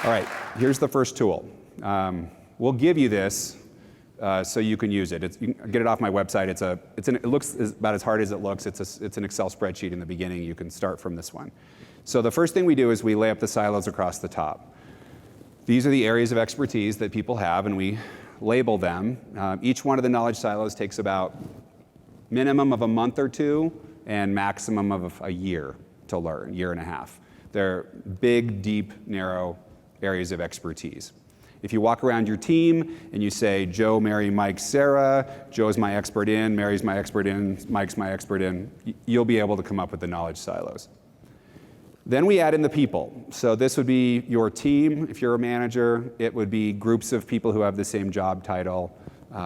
All right, here's the first tool. We'll give you this so you can use it. You can get it off my website. It looks about as hard as it looks. It's an Excel spreadsheet in the beginning. You can start from this one. So the first thing we do is we lay up the silos across the top. These are the areas of expertise that people have, and we label them. Each one of the knowledge silos takes about minimum of a month or two and maximum of a year to learn, year and a half. They're big, deep, narrow areas of expertise. If you walk around your team and you say, Joe, Mary, Mike, Sarah, Joe's my expert in, Mary's my expert in, Mike's my expert in, you'll be able to come up with the knowledge silos. Then we add in the people. So this would be your team. If you're a manager, it would be groups of people who have the same job title.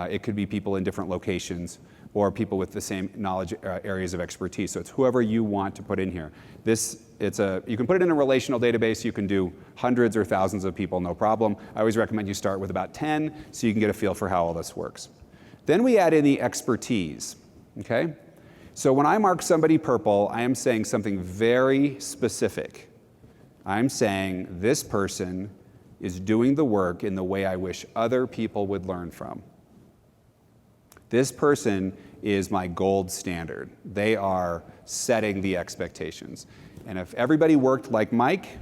It could be people in different locations or people with the same knowledge areas of expertise. So it's whoever you want to put in here. You can put it in a relational database. You can do hundreds or thousands of people, no problem. I always recommend you start with about 10 so you can get a feel for how all this works. Then we add in the expertise, okay? So when I mark somebody purple, I am saying something very specific. I'm saying this person is doing the work in the way I wish other people would learn from. This person is my gold standard. They are setting the expectations. And if everybody worked like Mike,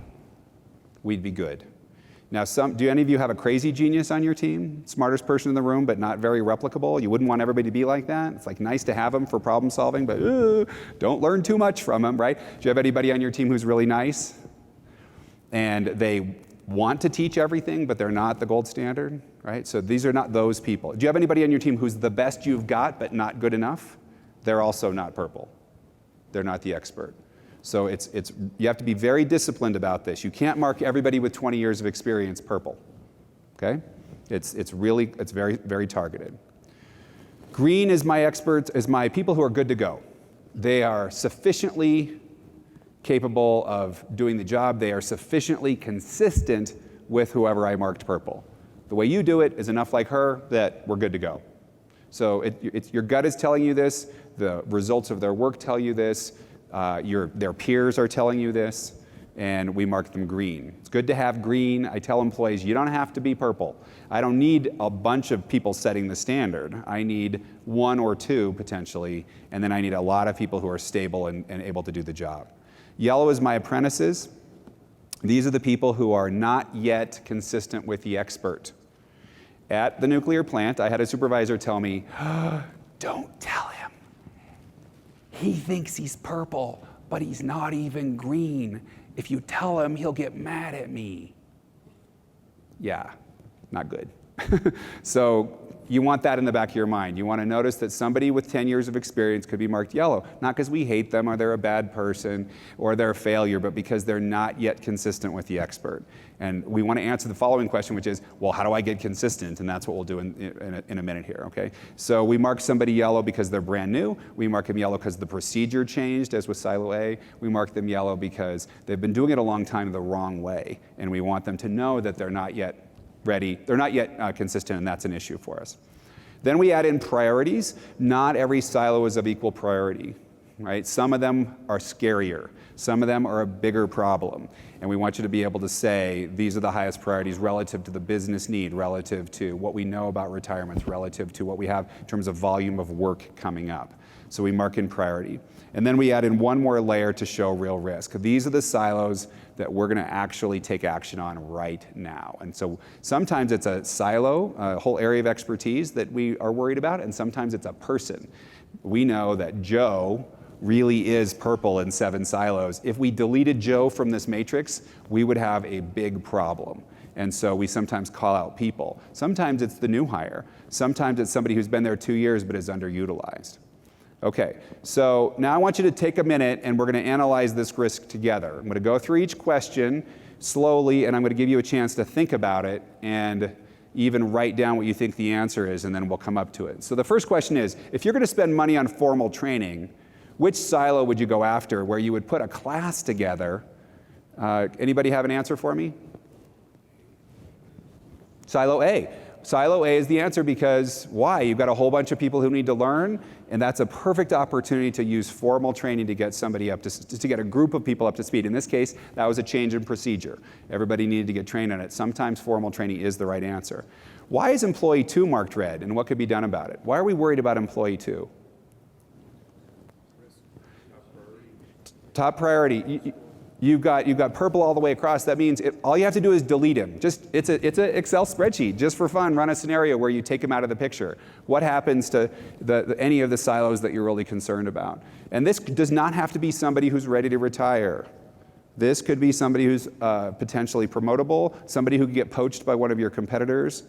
we'd be good. Now, do any of you have a crazy genius on your team? Smartest person in the room, but not very replicable? You wouldn't want everybody to be like that? It's like nice to have them for problem solving, but don't learn too much from them, right? Do you have anybody on your team who's really nice? And they want to teach everything, but they're not the gold standard, right? So these are not those people. Do you have anybody on your team who's the best you've got, but not good enough? They're also not purple. They're not the expert. So you have to be very disciplined about this. You can't mark everybody with 20 years of experience purple, okay? It's very, very targeted. Green is my experts, is my people who are good to go. They are sufficiently capable of doing the job. They are sufficiently consistent with whoever I marked purple. The way you do it is enough like her that we're good to go. So your gut is telling you this. The results of their work tell you this. Their peers are telling you this, and we mark them green. It's good to have green. I tell employees, you don't have to be purple. I don't need a bunch of people setting the standard. I need one or two, potentially, and then I need a lot of people who are stable and able to do the job. Yellow is my apprentices. These are the people who are not yet consistent with the expert. At the nuclear plant, I had a supervisor tell me, don't tell him. He thinks he's purple, but he's not even green. If you tell him, he'll get mad at me. Yeah, not good. So you want that in the back of your mind. You want to notice that somebody with 10 years of experience could be marked yellow, not because we hate them or they're a bad person or they're a failure, but because they're not yet consistent with the expert. And we want to answer the following question, which is, well, how do I get consistent? And that's what we'll do in a minute here, okay? So we mark somebody yellow because they're brand new. We mark them yellow because the procedure changed, as with Silo A. We mark them yellow because they've been doing it a long time the wrong way. And we want them to know that they're not yet ready. They're not yet consistent, and that's an issue for us. Then we add in priorities. Not every silo is of equal priority, right? Some of them are scarier. Some of them are a bigger problem. And we want you to be able to say, these are the highest priorities relative to the business need, relative to what we know about retirements, relative to what we have in terms of volume of work coming up. So we mark in priority. And then we add in one more layer to show real risk. These are the silos that we're going to actually take action on right now. And so sometimes it's a silo, a whole area of expertise that we are worried about, and sometimes it's a person. We know that Joe really is purple in 7 silos. If we deleted Joe from this matrix, we would have a big problem. And so we sometimes call out people. Sometimes it's the new hire. Sometimes it's somebody who's been there 2 years but is underutilized. Okay, so now I want you to take a minute and we're going to analyze this risk together. I'm going to go through each question slowly and I'm going to give you a chance to think about it and even write down what you think the answer is, and then we'll come up to it. So the first question is, if you're going to spend money on formal training, which silo would you go after where you would put a class together? Anybody have an answer for me? Silo A. Silo A is the answer because why? You've got a whole bunch of people who need to learn, and that's a perfect opportunity to use formal training to get somebody up to get a group of people up to speed. In this case, that was a change in procedure. Everybody needed to get trained on it. Sometimes formal training is the right answer. Why is employee 2 marked red, and what could be done about it? Why are we worried about employee 2? Top priority. You've got purple all the way across. That means all you have to do is delete him. It's an Excel spreadsheet, just for fun. Run a scenario where you take him out of the picture. What happens to any of the silos that you're really concerned about? And this does not have to be somebody who's ready to retire. This could be somebody who's potentially promotable, somebody who could get poached by one of your competitors.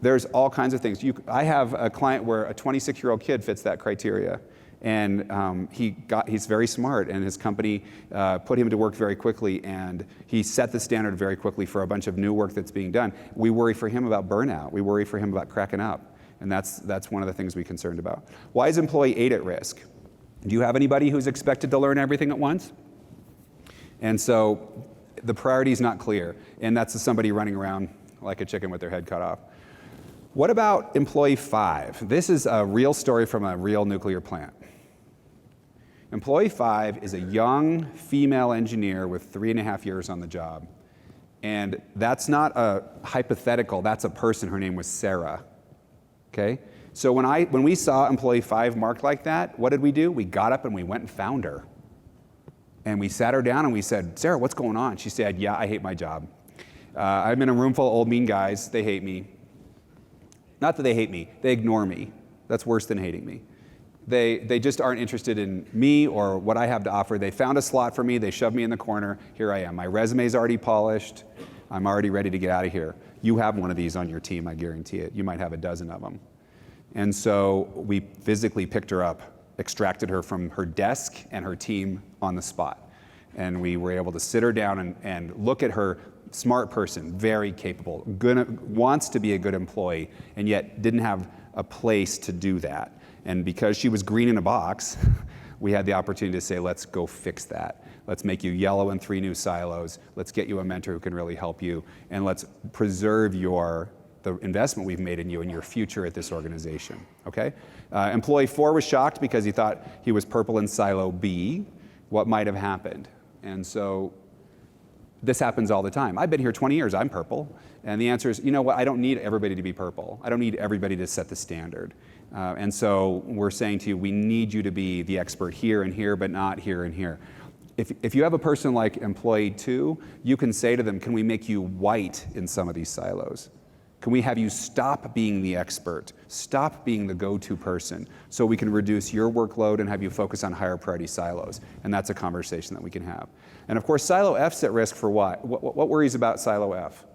There's all kinds of things. I have a client where a 26-year-old kid fits that criteria. And he's very smart, and his company put him to work very quickly, and he set the standard very quickly for a bunch of new work that's being done. We worry for him about burnout. We worry for him about cracking up, and that's one of the things we're concerned about. Why is employee 8 at risk? Do you have anybody who's expected to learn everything at once? And so the priority is not clear, and that's somebody running around like a chicken with their head cut off. What about employee 5? This is a real story from a real nuclear plant. Employee 5 is a young female engineer with 3.5 years on the job. And that's not a hypothetical, that's a person. Her name was Sarah. Okay? So when we saw employee 5 marked like that, what did we do? We got up and we went and found her. And we sat her down and we said, Sarah, what's going on? She said, yeah, I hate my job. I'm in a room full of old mean guys. They hate me. Not that they hate me, they ignore me. That's worse than hating me. They just aren't interested in me or what I have to offer. They found a slot for me, they shoved me in the corner, here I am. My resume's already polished, I'm already ready to get out of here. You have one of these on your team, I guarantee it. You might have a dozen of them. And so we physically picked her up, extracted her from her desk and her team on the spot. And we were able to sit her down and look at her. Smart person, very capable, wants to be a good employee, and yet didn't have a place to do that. And because she was green in a box, we had the opportunity to say, let's go fix that. Let's make you yellow in 3 new silos. Let's get you a mentor who can really help you. And let's preserve the investment we've made in you and your future at this organization, okay? Employee 4 was shocked because he thought he was purple in silo B. What might have happened? And so this happens all the time. I've been here 20 years, I'm purple. And the answer is, you know what, I don't need everybody to be purple. I don't need everybody to set the standard. And so we're saying to you, we need you to be the expert here and here, but not here and here. If you have a person like employee 2, you can say to them, can we make you white in some of these silos? Can we have you stop being the expert, stop being the go-to person, so we can reduce your workload and have you focus on higher priority silos? And that's a conversation that we can have. And of course, silo F's at risk for what? What worries about silo F?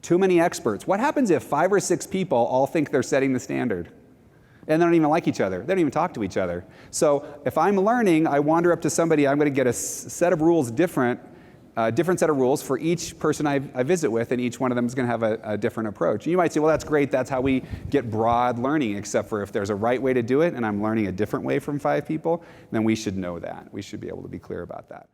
Too many experts. What happens if 5 or 6 people all think they're setting the standard? And they don't even like each other. They don't even talk to each other. So if I'm learning, I wander up to somebody, I'm going to get a set of rules different set of rules for each person I visit with, and each one of them is going to have a different approach. And you might say, well, that's great. That's how we get broad learning, except for if there's a right way to do it and I'm learning a different way from 5 people, then we should know that. We should be able to be clear about that.